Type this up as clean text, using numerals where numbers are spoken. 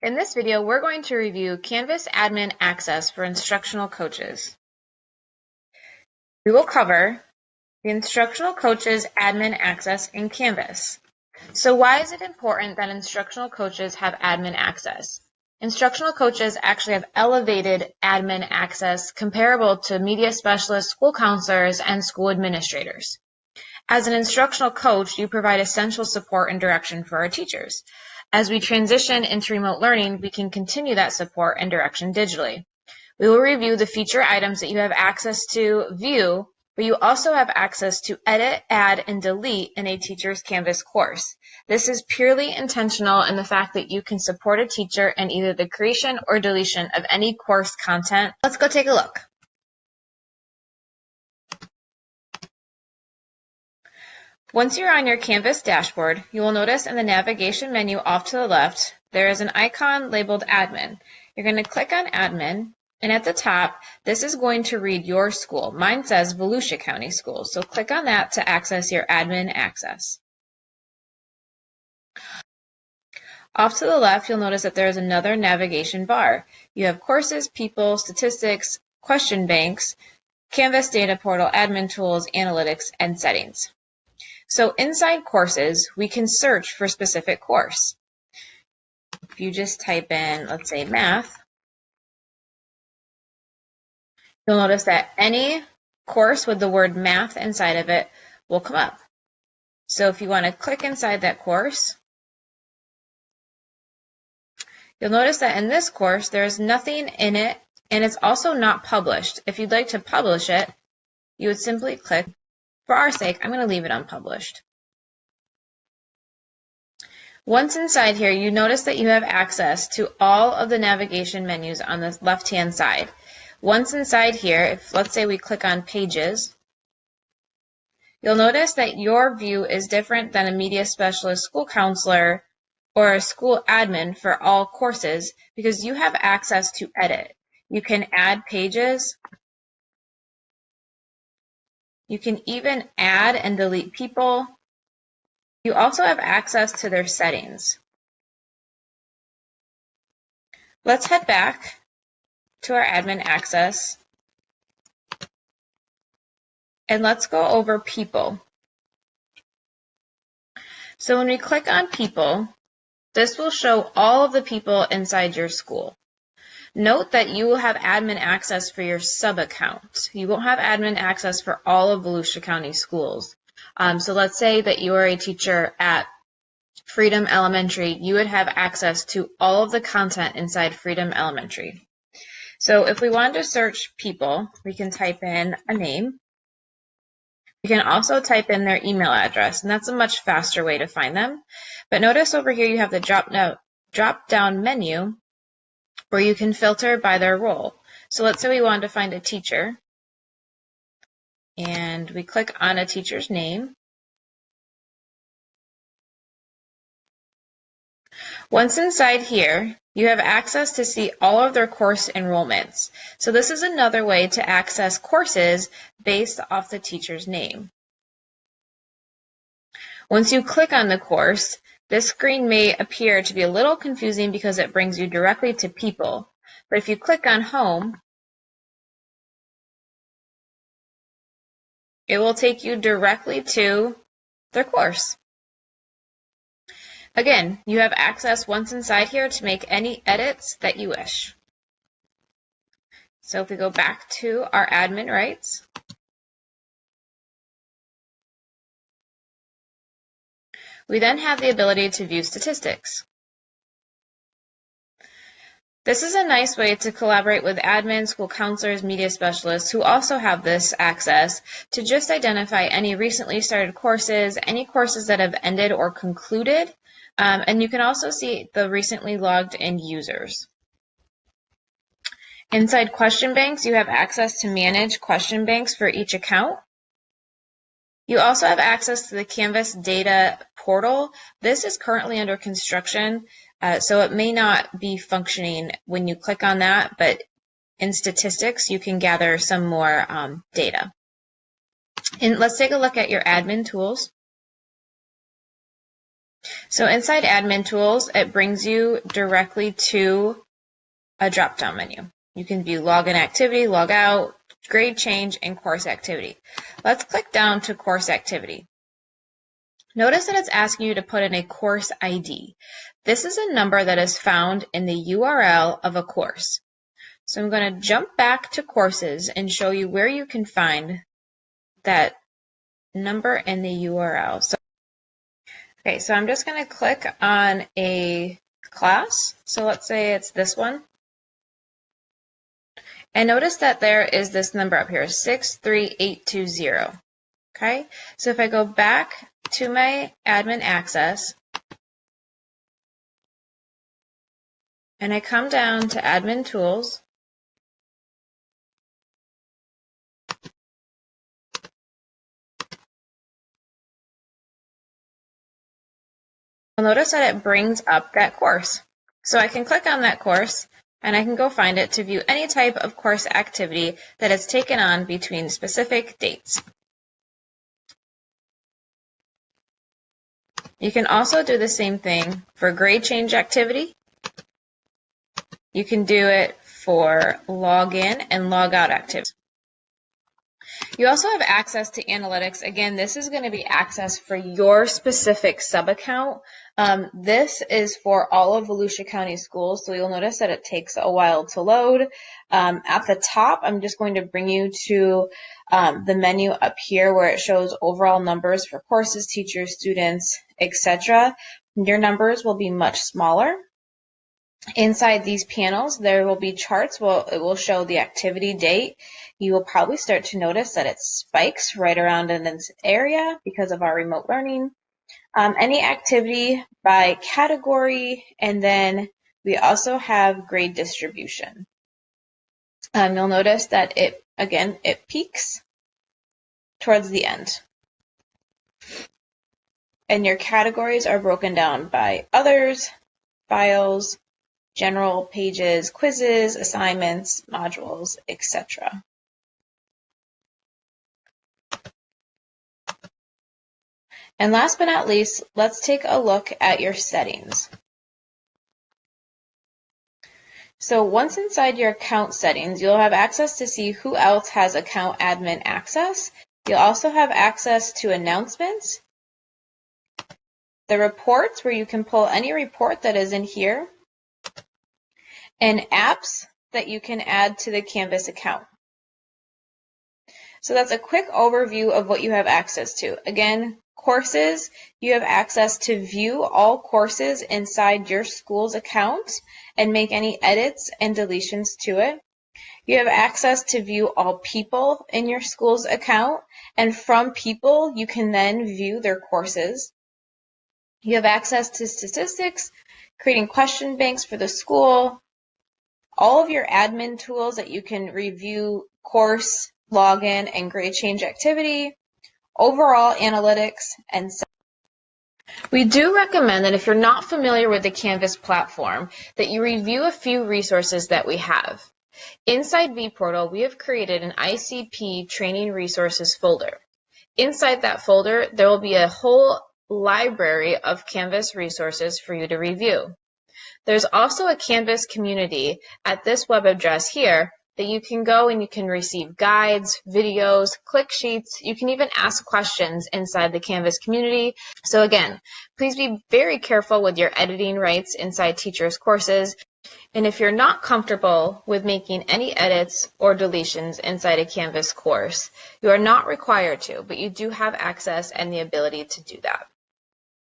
In this video, we're going to review Canvas Admin Access for instructional coaches. We will cover the instructional coaches admin access in Canvas. So why is it important that instructional coaches have admin access? Instructional coaches actually have elevated admin access comparable to media specialists, school counselors, and school administrators. As an instructional coach, you provide essential support and direction for our teachers. As we transition into remote learning, we can continue that support and direction digitally. We will review the feature items that you have access to view, but you also have access to edit, add, and delete in a teacher's Canvas course. This is purely intentional in the fact that you can support a teacher in either the creation or deletion of any course content. Let's go take a look. Once you're on your Canvas dashboard, you will notice in the navigation menu off to the left, there is an icon labeled Admin. You're going to click on Admin, and at the top, this is going to read your school. Mine says Volusia County Schools, so click on that to access your admin access. Off to the left, you'll notice that there is another navigation bar. You have courses, people, statistics, question banks, Canvas data portal, admin tools, analytics, and settings. So inside courses, we can search for a specific course. If you just type in, let's say, math, you'll notice that any course with the word math inside of it will come up. So if you want to click inside that course, you'll notice that in this course, there is nothing in it, and it's also not published. If you'd like to publish it, you would simply click. For our sake, I'm going to leave it unpublished. Once inside here, you notice that you have access to all of the navigation menus on the left-hand side. Once inside here, if let's say we click on Pages, you'll notice that your view is different than a media specialist, school counselor, or a school admin for all courses because you have access to edit. You can add pages. You can even add and delete people. You also have access to their settings. Let's head back to our admin access and let's go over people. So when we click on people, this will show all of the people inside your school. Note that you will have admin access for your sub-account. You won't have admin access for all of Volusia County schools. So let's say that you are a teacher at Freedom Elementary. You would have access to all of the content inside Freedom Elementary. So if we wanted to search people, we can type in a name. We can also type in their email address, and that's a much faster way to find them. But notice over here you have the drop-down menu where you can filter by their role. So let's say we wanted to find a teacher, and we click on a teacher's name. Once inside here, you have access to see all of their course enrollments. So this is another way to access courses based off the teacher's name. Once you click on the course, this screen may appear to be a little confusing because it brings you directly to people. But if you click on Home, it will take you directly to their course. Again, you have access once inside here to make any edits that you wish. So if we go back to our admin rights, we then have the ability to view statistics. This is a nice way to collaborate with admins, school counselors, media specialists who also have this access to just identify any recently started courses, any courses that have ended or concluded, and you can also see the recently logged in users. Inside question banks, you have access to manage question banks for each account. You also have access to the Canvas data portal. This is currently under construction, so it may not be functioning when you click on that, but in statistics, you can gather some more data. And let's take a look at your admin tools. So inside Admin Tools, it brings you directly to a drop-down menu. You can view login activity, log out, grade change, and course activity. Let's click down to course activity. Notice that it's asking you to put in a course ID. This is a number that is found in the URL of a course. So I'm going to jump back to courses and show you where you can find that number in the URL. So I'm just going to click on a class. So let's say it's this one. And notice that there is this number up here, 63820. Okay, so if I go back to my admin access and I come down to admin tools, you'll notice that it brings up that course. So I can click on that course and I can go find it to view any type of course activity that is taken on between specific dates. You can also do the same thing for grade change activity. You can do it for login and log out activities. You also have access to analytics. Again, this is going to be access for your specific sub-account. This is for all of Volusia County schools, so you'll notice that it takes a while to load. At the top, I'm just going to bring you to the menu up here where it shows overall numbers for courses, teachers, students, etc. Your numbers will be much smaller. Inside these panels, there will be charts. It will show the activity date. You will probably start to notice that it spikes right around in this area because of our remote learning. Any activity by category, and then we also have grade distribution. You'll notice that it peaks towards the end. And your categories are broken down by others, files, general pages, quizzes, assignments, modules, etc. And last but not least, let's take a look at your settings. So once inside your account settings, you'll have access to see who else has account admin access. You'll also have access to announcements, the reports where you can pull any report that is in here, and apps that you can add to the Canvas account. So that's a quick overview of what you have access to. Again, courses, you have access to view all courses inside your school's account and make any edits and deletions to it. You have access to view all people in your school's account, and from people, you can then view their courses. You have access to statistics, creating question banks for the school, all of your admin tools that you can review course, login, and grade change activity, overall analytics, and so we do recommend that if you're not familiar with the Canvas platform, that you review a few resources that we have. Inside vPortal, we have created an ICP training resources folder. Inside that folder, there will be a whole library of Canvas resources for you to review. There's also a Canvas community at this web address here that you can go and you can receive guides, videos, click sheets. You can even ask questions inside the Canvas community. So again, please be very careful with your editing rights inside teachers' courses. And if you're not comfortable with making any edits or deletions inside a Canvas course, you are not required to, but you do have access and the ability to do that.